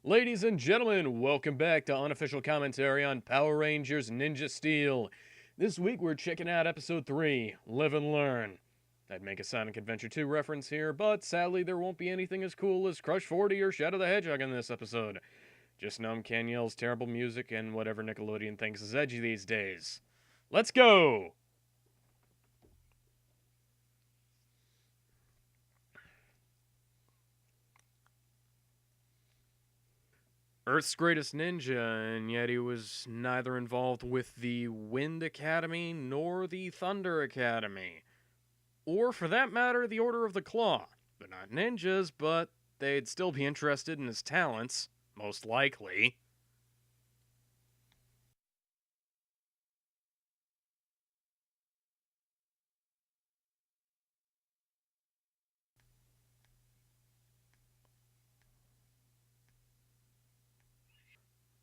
Ladies and gentlemen, welcome back to Unofficial Commentary on Power Rangers Ninja Steel. This week we're checking out Episode 3, Live and Learn. I'd make a Sonic Adventure 2 reference here, but sadly there won't be anything as cool as Crush 40 or Shadow the Hedgehog in this episode. Just Gnome Canyon's terrible music and whatever Nickelodeon thinks is edgy these days. Let's go! Earth's greatest ninja, and yet he was neither involved with the Wind Academy nor the Thunder Academy. Or, for that matter, the Order of the Claw. They're not ninjas, but they'd still be interested in his talents, most likely.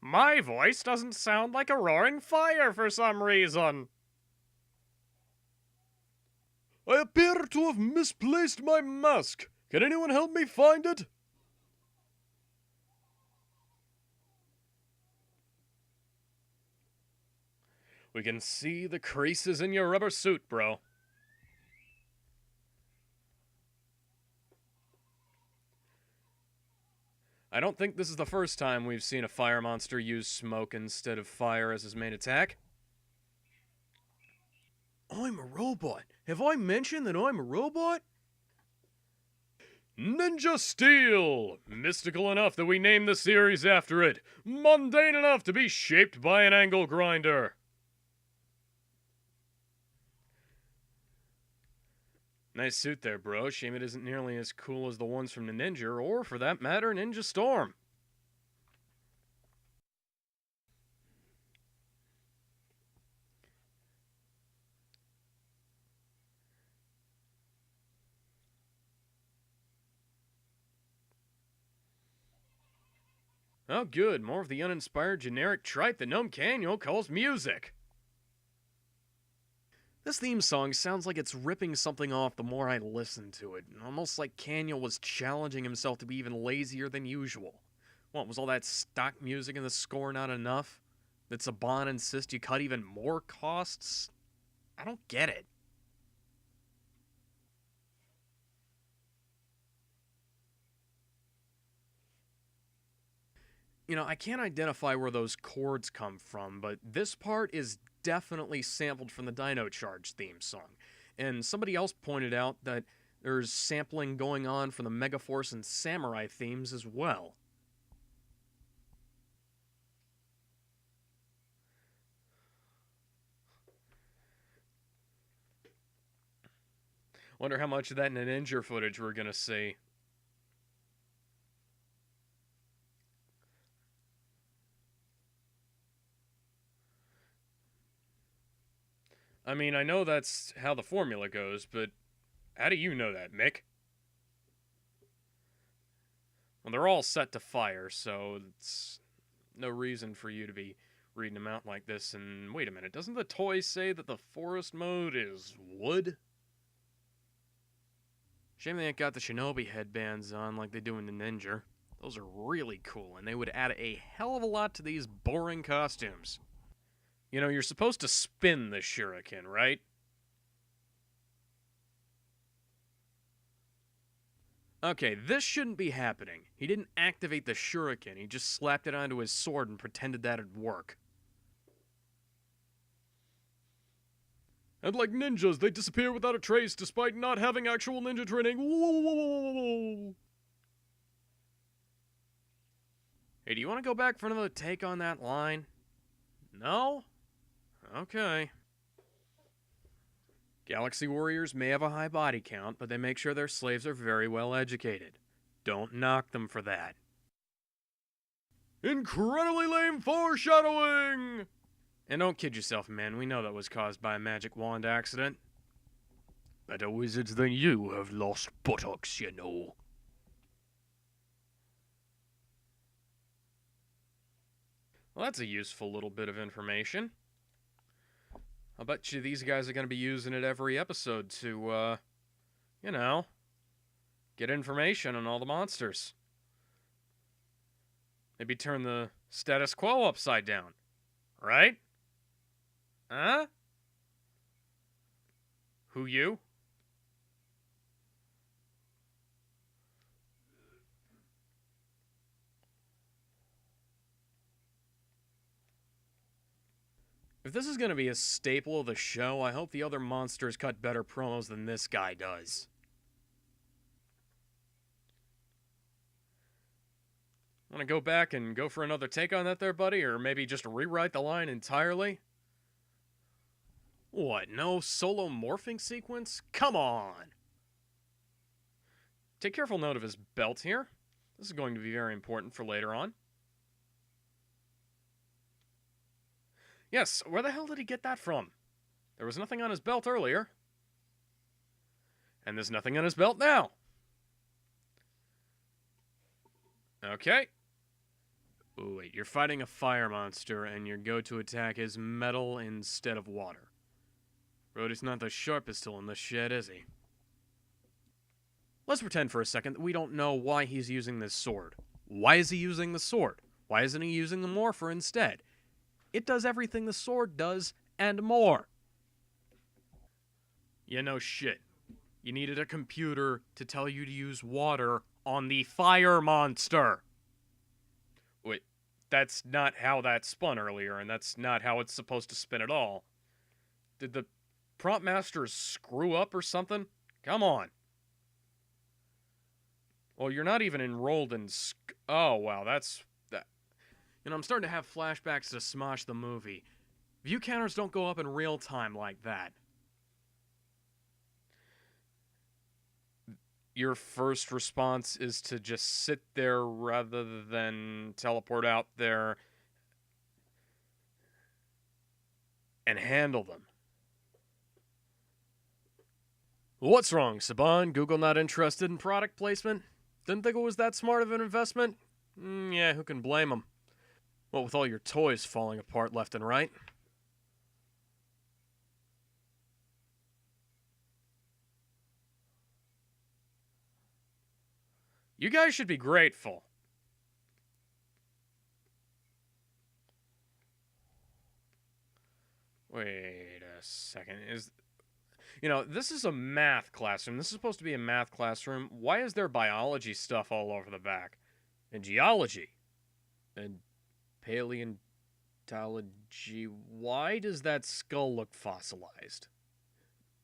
My voice doesn't sound like a roaring fire for some reason. I appear to have misplaced my mask. Can anyone help me find it? We can see the creases in your rubber suit, bro. I don't think this is the first time we've seen a fire monster use smoke instead of fire as his main attack. I'm a robot. Have I mentioned that I'm a robot? Ninja Steel! Mystical enough that we name the series after it. Mundane enough to be shaped by an angle grinder. Nice suit there, bro. Shame it isn't nearly as cool as the ones from the Ninja, or for that matter, Ninja Storm. Oh, good. More of the uninspired generic tripe that Gnome Canyon calls music. This theme song sounds like it's ripping something off the more I listen to it, almost like Canyon was challenging himself to be even lazier than usual. What, was all that stock music in the score not enough? Did Saban insist you cut even more costs? I don't get it. I can't identify where those chords come from, but this part is definitely sampled from the Dino Charge theme song. And somebody else pointed out that there's sampling going on from the Megaforce and Samurai themes as well. Wonder how much of that Ninja footage we're gonna see. I mean, I know that's how the formula goes, but how do you know that, Mick? Well, they're all set to fire, so it's no reason for you to be reading them out like this. And wait a minute, doesn't the toy say that the forest mode is wood? Shame they ain't got the shinobi headbands on like they do in the Ninja. Those are really cool, and they would add a hell of a lot to these boring costumes. You're supposed to spin the shuriken, right? Okay, this shouldn't be happening. He didn't activate the shuriken, he just slapped it onto his sword and pretended that'd work. And like ninjas, they disappear without a trace despite not having actual ninja training. Whoa. Hey, do you want to go back for another take on that line? No? Okay. Galaxy Warriors may have a high body count, but they make sure their slaves are very well educated. Don't knock them for that. Incredibly lame foreshadowing! And don't kid yourself, man, we know that was caused by a magic wand accident. Better wizards than you have lost buttocks, you know. Well, that's a useful little bit of information. I'll bet you these guys are going to be using it every episode to, get information on all the monsters. Maybe turn the status quo upside down. Right? Huh? Who, you? If this is going to be a staple of the show, I hope the other monsters cut better promos than this guy does. Want to go back and go for another take on that there, buddy? Or maybe just rewrite the line entirely? What, no solo morphing sequence? Come on! Take careful note of his belt here. This is going to be very important for later on. Yes, where the hell did he get that from? There was nothing on his belt earlier. And there's nothing on his belt now. Okay. Ooh, wait, you're fighting a fire monster, and your go-to attack is metal instead of water. Brody's not the sharpest tool in the shed, is he? Let's pretend for a second that we don't know why he's using this sword. Why is he using the sword? Why isn't he using the morpher instead? It does everything the sword does, and more. Yeah, no shit. You needed a computer to tell you to use water on the fire monster. Wait, that's not how that spun earlier, and that's not how it's supposed to spin at all. Did the prompt master screw up or something? Come on. Well, you're not even enrolled in oh, wow, that's... that. You know, I'm starting to have flashbacks to Smosh the movie. View counters don't go up in real time like that. Your first response is to just sit there rather than teleport out there and handle them. What's wrong, Saban? Google not interested in product placement? Didn't think it was that smart of an investment? Yeah, who can blame them? What with all your toys falling apart left and right? You guys should be grateful. Wait a second. You know, this is a math classroom. This is supposed to be a math classroom. Why is there biology stuff all over the back? And geology. And paleontology. Why does that skull look fossilized?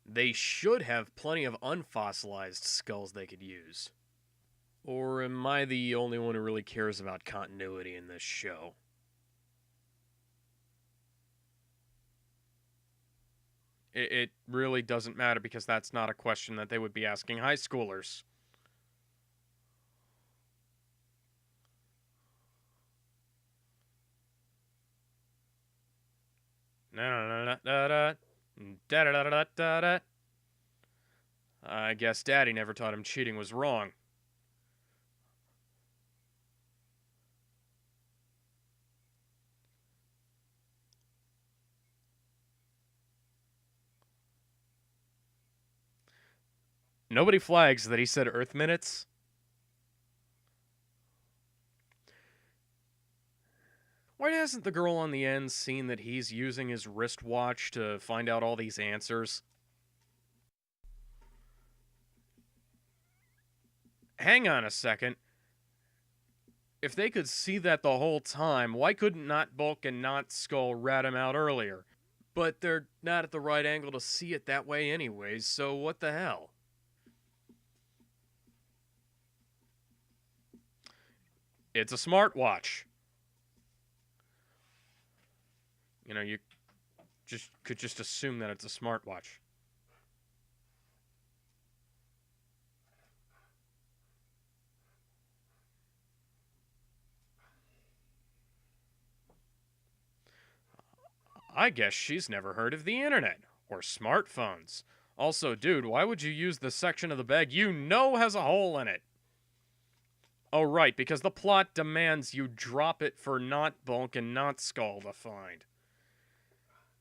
They should have plenty of unfossilized skulls they could use. Or am I the only one who really cares about continuity in this show? It really doesn't matter because that's not a question that they would be asking high schoolers. I guess Daddy never taught him cheating was wrong. Nobody flags that he said Earth minutes. Why hasn't the girl on the end seen that he's using his wristwatch to find out all these answers? Hang on a second. If they could see that the whole time, why couldn't Not Bulk and Not Skull rat him out earlier? But they're not at the right angle to see it that way anyways, so what the hell? It's a smartwatch. You know, you could just assume that it's a smartwatch. I guess she's never heard of the internet or smartphones. Also, dude, why would you use the section of the bag you know has a hole in it? Oh, right, because the plot demands you drop it for Not Bulk and Not Skull to find.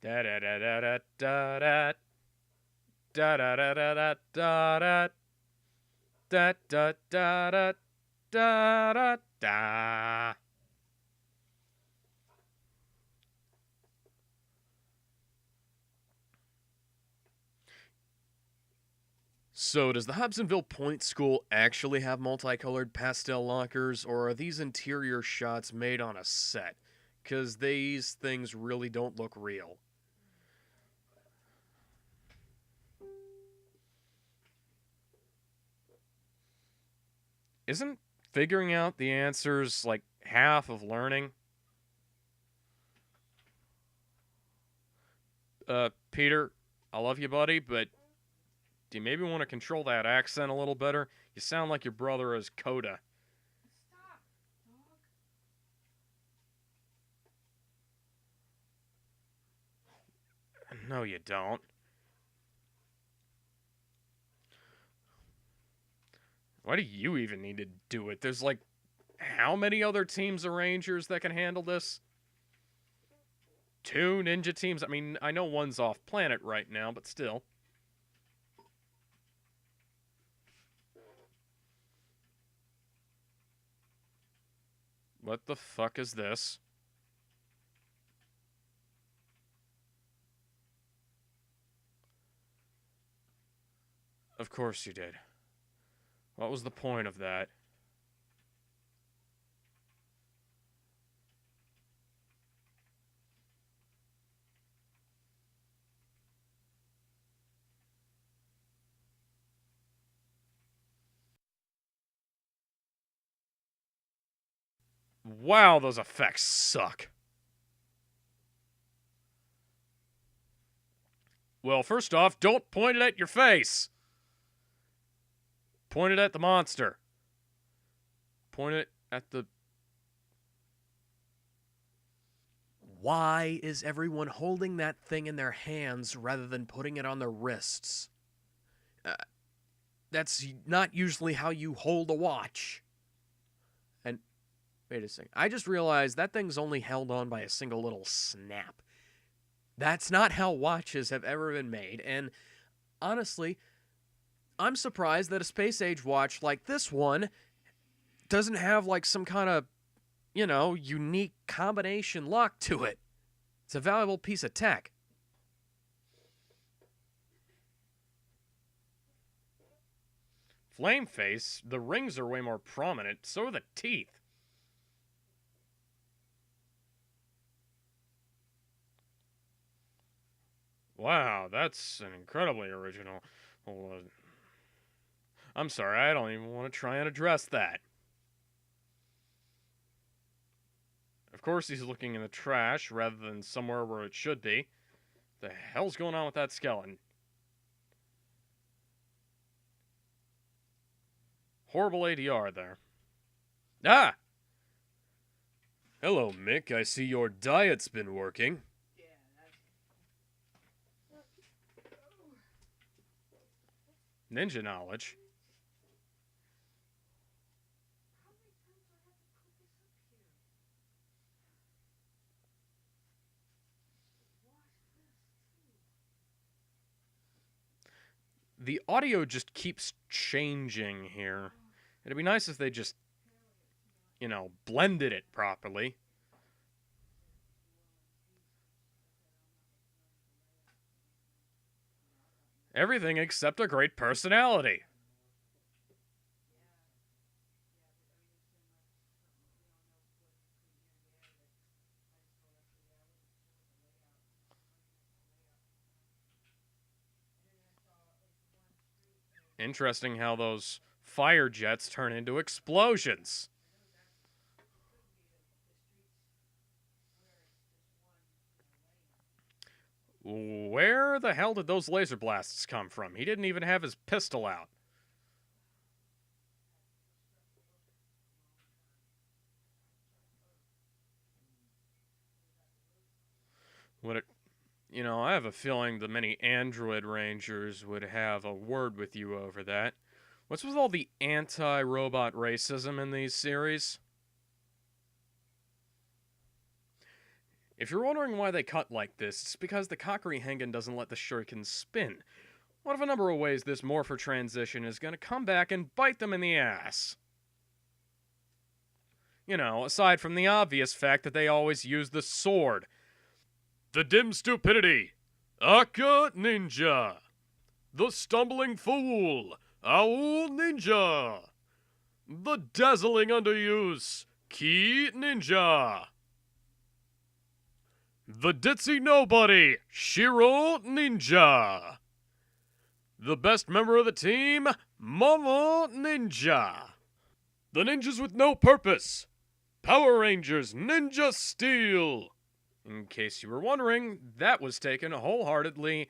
Da da da da da da da da da da da da da da da da da da da. So, does the Hobsonville Point School actually have multicolored pastel lockers, or are these interior shots made on a set? Because these things really don't look real. Isn't figuring out the answers like half of learning? Peter, I love you, buddy, but do you maybe want to control that accent a little better? You sound like your brother is Coda. Stop, dog. No, you don't. Why do you even need to do it? There's like, how many other teams of Rangers that can handle this? 2 ninja teams? I mean, I know one's off planet right now, but still. What the fuck is this? Of course you did. What was the point of that? Wow, those effects suck. Well, first off, don't point it at your face. Point it at the monster. Point it at the... Why is everyone holding that thing in their hands rather than putting it on their wrists? That's not usually how you hold a watch. And wait a second. I just realized that thing's only held on by a single little snap. That's not how watches have ever been made, and honestly, I'm surprised that a space-age watch like this one doesn't have like some kind of, unique combination lock to it. It's a valuable piece of tech. Flame face, the rings are way more prominent, so are the teeth. Wow, that's an incredibly original. Well, I'm sorry, I don't even want to try and address that. Of course, he's looking in the trash rather than somewhere where it should be. The hell's going on with that skeleton? Horrible ADR there. Ah! Hello, Mick. I see your diet's been working. Ninja knowledge. The audio just keeps changing here. It'd be nice if they just, blended it properly. Everything except a great personality. Interesting how those fire jets turn into explosions. Where the hell did those laser blasts come from? He didn't even have his pistol out. I have a feeling the many android rangers would have a word with you over that. What's with all the anti-robot racism in these series? If you're wondering why they cut like this, it's because the Kakari Hengen doesn't let the shuriken spin. One of a number of ways this morpher transition is going to come back and bite them in the ass. Aside from the obvious fact that they always use the sword. The dim stupidity. Aka Ninja. The stumbling fool. Owl Ninja! The dazzling underuse, Ki Ninja! The ditzy nobody, Shiro Ninja! The best member of the team, Momo Ninja! The ninjas with no purpose, Power Rangers Ninja Steel! In case you were wondering, that was taken wholeheartedly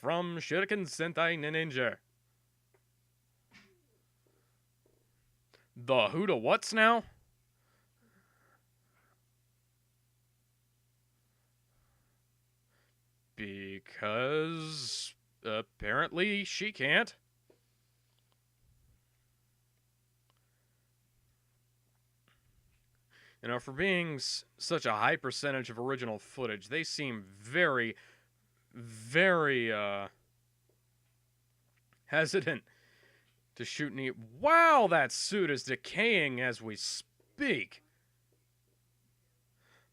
from Shuriken Sentai Ninja. The who to what's now? Because apparently she can't. You know, for being such a high percentage of original footage, they seem very, very hesitant to shoot any. Wow, that suit is decaying as we speak.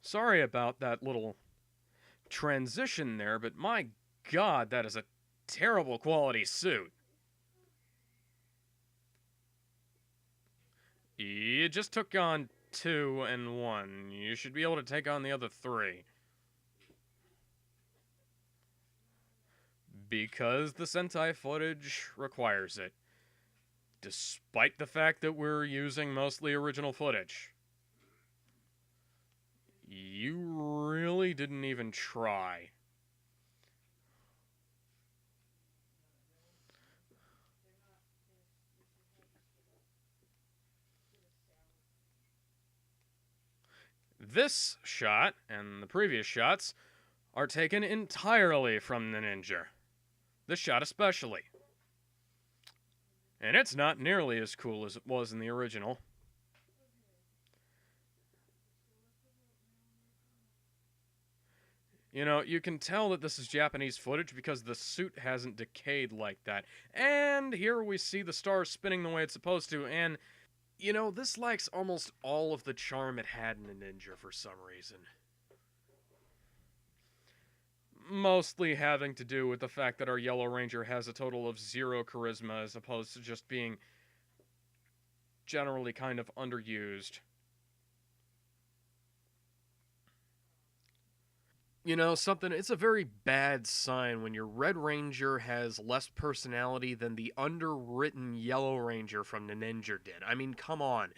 Sorry about that little transition there, but my god, that is a terrible quality suit. You just took on 2 and 1. You should be able to take on the other 3. Because the Sentai footage requires it. Despite the fact that we're using mostly original footage. You really didn't even try. This shot, and the previous shots, are taken entirely from the Ninja. This shot especially. And it's not nearly as cool as it was in the original. You know, you can tell that this is Japanese footage because the suit hasn't decayed like that. And here we see the star spinning the way it's supposed to, and, you know, this lacks almost all of the charm it had in the Ninja for some reason. Mostly having to do with the fact that our Yellow Ranger has a total of 0 charisma as opposed to just being generally kind of underused. You know, it's a very bad sign when your Red Ranger has less personality than the underwritten Yellow Ranger from the Ninja did. I mean, come on.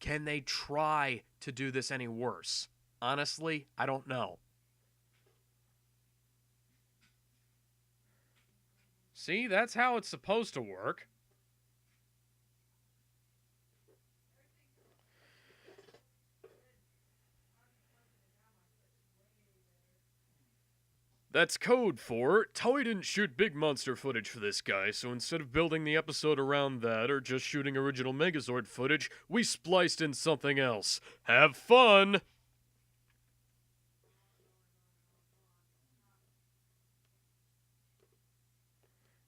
Can they try to do this any worse? Honestly, I don't know. See, that's how it's supposed to work. That's code for, Toei didn't shoot big monster footage for this guy, so instead of building the episode around that or just shooting original Megazord footage, we spliced in something else. Have fun!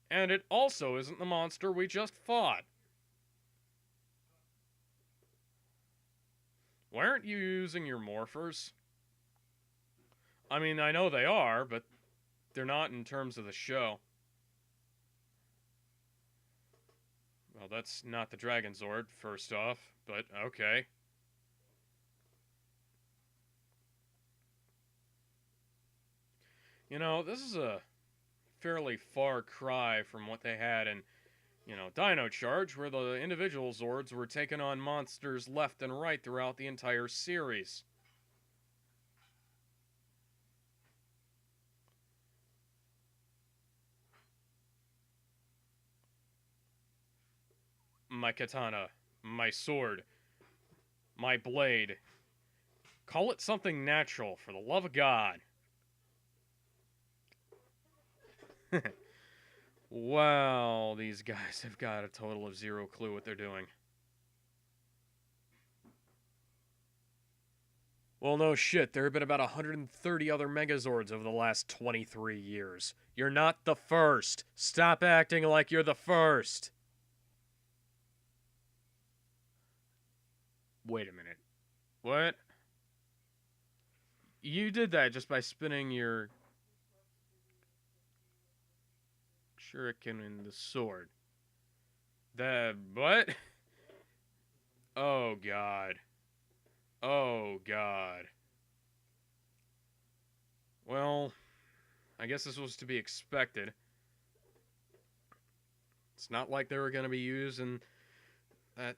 And it also isn't the monster we just fought. Why aren't you using your morphers? I mean, I know they are, but they're not in terms of the show. Well, that's not the Dragon Zord, first off, but okay. You know, this is a fairly far cry from what they had in, you know, Dino Charge, where the individual Zords were taking on monsters left and right throughout the entire series. My katana, my sword, my blade. Call it something natural, for the love of God. Wow, these guys have got a total of 0 clue what they're doing. Well, no shit, there have been about 130 other Megazords over the last 23 years. You're not the first. Stop acting like you're the first. Wait a minute. What? You did that just by spinning your shuriken in the sword. What? Oh, God. Oh, God. Well, I guess this was to be expected. It's not like they were going to be using that.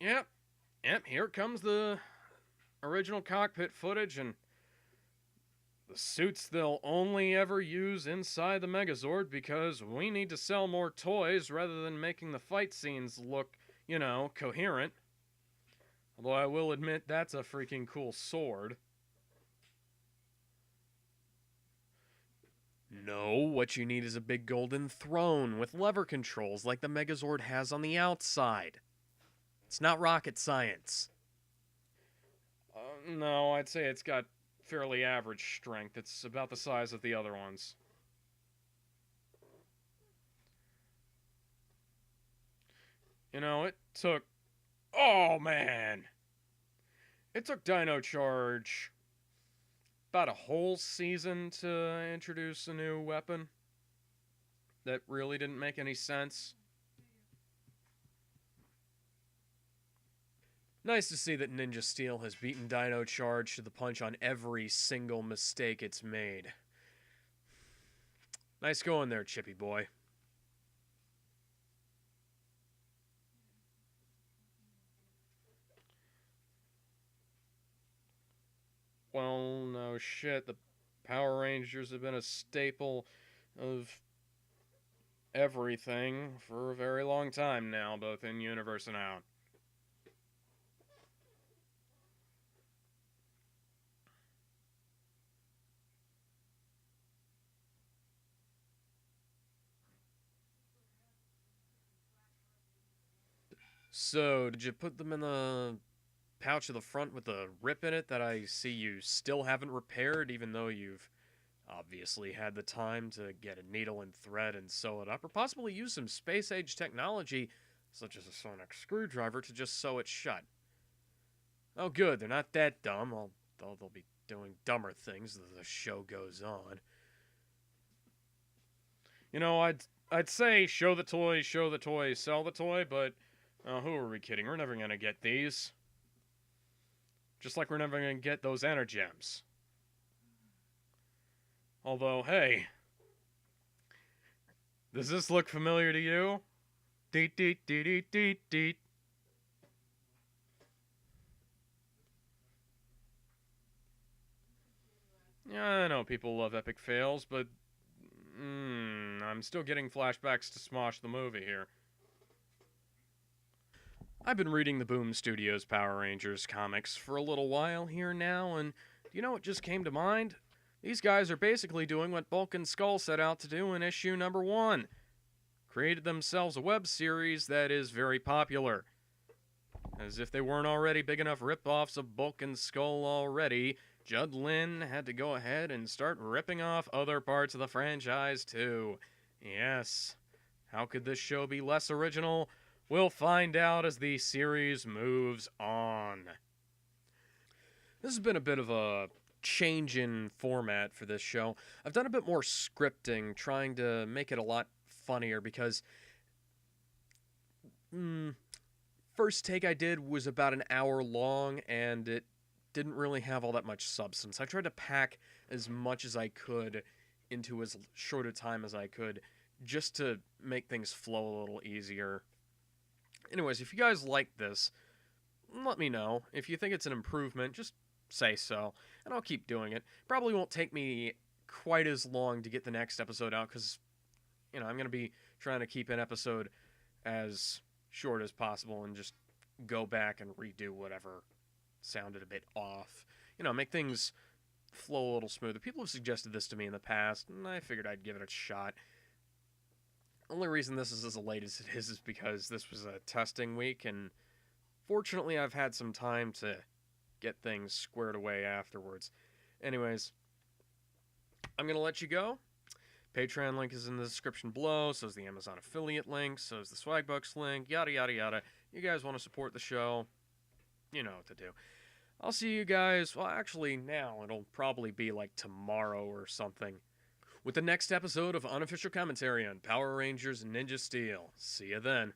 Yep. Yep, here comes the original cockpit footage and the suits they'll only ever use inside the Megazord because we need to sell more toys rather than making the fight scenes look, coherent. Although I will admit that's a freaking cool sword. No, what you need is a big golden throne with lever controls like the Megazord has on the outside. It's not rocket science. No, I'd say it's got fairly average strength. It's about the size of the other ones. It took... Oh, man! It took Dino Charge about a whole season to introduce a new weapon that really didn't make any sense. Nice to see that Ninja Steel has beaten Dino Charge to the punch on every single mistake it's made. Nice going there, Chippy boy. Well, no shit. The Power Rangers have been a staple of everything for a very long time now, both in universe and out. So, did you put them in the pouch of the front with a rip in it that I see you still haven't repaired, even though you've obviously had the time to get a needle and thread and sew it up, or possibly use some space-age technology, such as a sonic screwdriver, to just sew it shut? Oh good, they're not that dumb, although they'll be doing dumber things as the show goes on. I'd say show the toy, sell the toy, but who are we kidding? We're never gonna get these. Just like we're never gonna get those Energems. Although, hey, does this look familiar to you? Deet deet deet deet deet deet. Yeah, I know people love epic fails, but I'm still getting flashbacks to Smosh the movie here. I've been reading the Boom Studios Power Rangers comics for a little while here now, and do you know what just came to mind? These guys are basically doing what Bulk and Skull set out to do in issue number 1. Created themselves a web series that is very popular. As if they weren't already big enough rip-offs of Bulk and Skull already, Judd Lin had to go ahead and start ripping off other parts of the franchise too. Yes. How could this show be less original? We'll find out as the series moves on. This has been a bit of a change in format for this show. I've done a bit more scripting, trying to make it a lot funnier because first take I did was about an hour long and it didn't really have all that much substance. I tried to pack as much as I could into as short a time as I could just to make things flow a little easier. Anyways, if you guys like this, let me know. If you think it's an improvement, just say so, and I'll keep doing it. Probably won't take me quite as long to get the next episode out, because, I'm going to be trying to keep an episode as short as possible and just go back and redo whatever sounded a bit off. Make things flow a little smoother. People have suggested this to me in the past, and I figured I'd give it a shot. Only reason this is as late as it is because this was a testing week, and fortunately I've had some time to get things squared away afterwards. Anyways, I'm going to let you go. Patreon link is in the description below, so is the Amazon affiliate link, so is the Swagbucks link, yada yada yada. You guys want to support the show, you know what to do. I'll see you guys, well actually now, it'll probably be like tomorrow or something, with the next episode of Unofficial Commentary on Power Rangers Ninja Steel. See you then.